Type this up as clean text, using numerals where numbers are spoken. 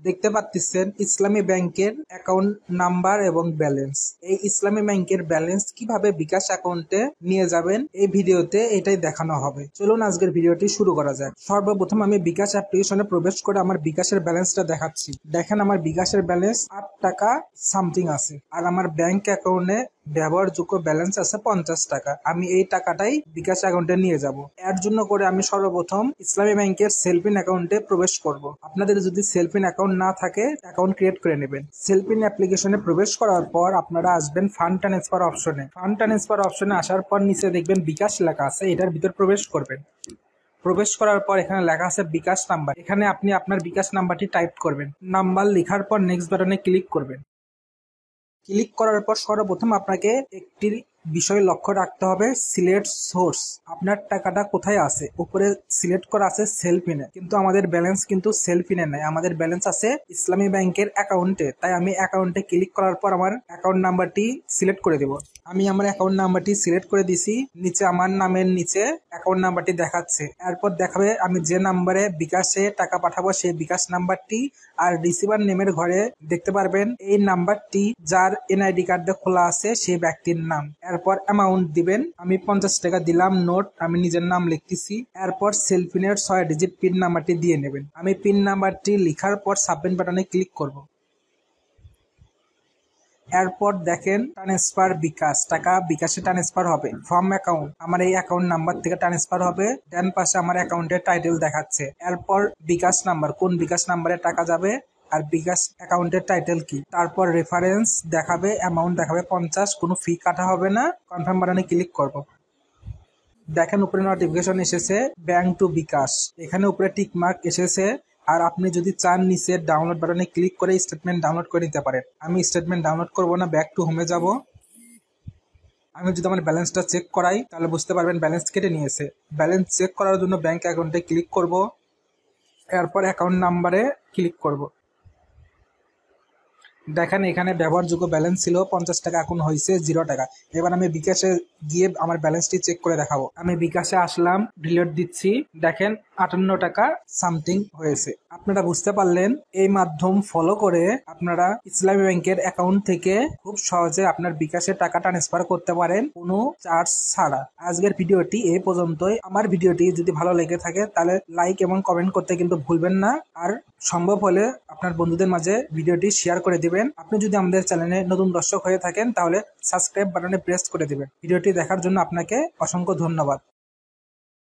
দেখতে পাচ্ছেন ইসলামী ব্যাংকের অ্যাকাউন্ট নাম্বার এবং ব্যালেন্স। এই ইসলামী ব্যাংকের ব্যালেন্স কিভাবে বিকাশ অ্যাকাউন্টে নিয়ে যাবেন এই ভিডিওতে এটাই দেখানো হবে। চলুন আজকের ভিডিওটি শুরু করা যাক। সর্বপ্রথম আমি বিকাশ অ্যাপ্লিকেশনে প্রবেশ করে আমার বিকাশের ব্যালেন্সটা দেখাচ্ছি। দেখেন আমার বিকাশের ব্যালেন্স 8 টাকা সামথিং আছে, আর আমার ব্যাংক অ্যাকাউন্টে ব্যবহারযোগ্য ব্যালেন্স আছে 50 টাকা। আমি এই টাকাটাই বিকাশ অ্যাকাউন্টে নিয়ে যাব। এর জন্য করে আমি সর্বপ্রথম ইসলামী ব্যাংকের সেলফিন অ্যাকাউন্টে প্রবেশ করব। আপনাদের যদি সেলফিন অ্যাকাউন্ট না থাকে অ্যাকাউন্ট ক্রিয়েট করে নেবেন। সেলফিন অ্যাপ্লিকেশনে প্রবেশ করার পর আপনারা আসবেন ফান্ড ট্রান্সফার অপশনে। ফান্ড ট্রান্সফার অপশনে আসার পর নিচে দেখবেন বিকাশ লেখা আছে, এটার ভিতর প্রবেশ করবেন। প্রবেশ করার পর এখানে লেখা আছে বিকাশ নাম্বার। এখানে আপনি আপনার বিকাশ নাম্বারটি টাইপ করবেন। নাম্বার লেখার পর নেক্সট বাটনে ক্লিক করবেন। ক্লিক করার পর সর্বপ্রথম আপনাকে একটি বিষয় লক্ষ্য রাখতে হবে, সিলেক্ট সোর্স। আপনার টাকাটা কোথায় আছে? উপরে সিলেক্ট করা আছে সেলফিনে, কিন্তু আমাদের ব্যালেন্স কিন্তু সেলফিনে নাই, আমাদের ব্যালেন্স আছে ইসলামী ব্যাংকের অ্যাকাউন্টে। তাই আমি অ্যাকাউন্টে ক্লিক করার পর আমার অ্যাকাউন্ট নাম্বারটি সিলেক্ট করে দেব। আমি আমার অ্যাকাউন্ট নাম্বারটি সিলেক্ট করে দিছি। নিচে আমার নামের নিচে অ্যাকাউন্ট নাম্বারটি দেখাচ্ছে। এরপর দেখাবে আমি যে নাম্বারে বিকাশে টাকা পাঠাবো সেই বিকাশ নাম্বারটি, আর রিসিভার নেমের ঘরে দেখতে পারবেন এই নাম্বারটি যার এনআইডি কার্ড খোলা আছে সেই ব্যক্তির নাম। এরপর অ্যামাউন্ট দিবেন। আমি 50 টাকা দিলাম নোট, আমি নিজের নাম লিখতেছি। এরপর সেলফিনের 6 ডিজিট পিন নাম্বারটি দিয়ে নেবেন। আমি পিন নাম্বারটি লিখার পর সাবমিট বাটনে ক্লিক করব। এরপর দেখেন ট্রান্সফার বিকাশ, টাকা বিকাশে ট্রান্সফার হবে ফ্রম অ্যাকাউন্ট। আমার এই অ্যাকাউন্ট নাম্বার থেকে ট্রান্সফার হবে। ডান পাশে আমার অ্যাকাউন্টের টাইটেল দেখাচ্ছে। এরপর বিকাশ নাম্বার, কোন বিকাশ নাম্বারে টাকা যাবে আর বিকাশ অ্যাকাউন্টের টাইটেল কি। তারপর রেফারেন্স দেখাবে, অ্যামাউন্ট দেখাবে 50, কোনো ফি কাটা হবে না। কনফার্ম বাটনে ক্লিক করব। দেখেন উপরে নোটিফিকেশন এসেছে ব্যাংক টু বিকাশ, এখানে উপরে টিক মার্ক এসেছে। আর আপনি যদি চান নিচে ডাউনলোড বাটনে ক্লিক করে স্টেটমেন্ট ডাউনলোড করে নিতে পারেন। আমি স্টেটমেন্ট ডাউনলোড করব না, ব্যাক টু হোমে যাব। আমি যদি আমার ব্যালেন্সটা চেক করাই তাহলে বুঝতে পারবেন ব্যালেন্স কেটে নিয়েছে। ব্যালেন্স চেক করার জন্য ব্যাংক অ্যাকাউন্টে ক্লিক করব। এরপর অ্যাকাউন্ট নাম্বারে ক্লিক করব। দেখেন এখানে ব্যবহারযোগ্য ব্যালেন্স ছিল 50 টাকা, এখন হয়েছে 0 টাকা। এবার আমি বিকাশে গিয়ে আমার ব্যালেন্সটি চেক করে দেখাবো। আমি বিকাশে আসলাম, ডিলিট দিচ্ছি। দেখেন 58 টাকা সামথিং হয়েছে। আপনারা বুঝতে পারলেন এই মাধ্যম ফলো করে আপনারা ইসলামী ব্যাংকের অ্যাকাউন্ট থেকে খুব সহজে আপনার বিকাশে টাকা ট্রান্সফার করতে পারেন কোনো চার্জ ছাড়া। আজকের ভিডিওটি এই পর্যন্তই। আমার ভিডিওটি যদি ভালো লেগে থাকে তাহলে লাইক এবং কমেন্ট করতে কিন্তু ভুলবেন না। আর সম্ভব হলে আপনার বন্ধুদের মাঝে ভিডিওটি শেয়ার করে দিবেন। আপনি যদি আমাদের চ্যানেলে নতুন দর্শক হয়ে থাকেন তাহলে সাবস্ক্রাইব বাটনে প্রেস করে দিবেন। ভিডিওটি দেখার জন্য আপনাকে অসংখ্য ধন্যবাদ।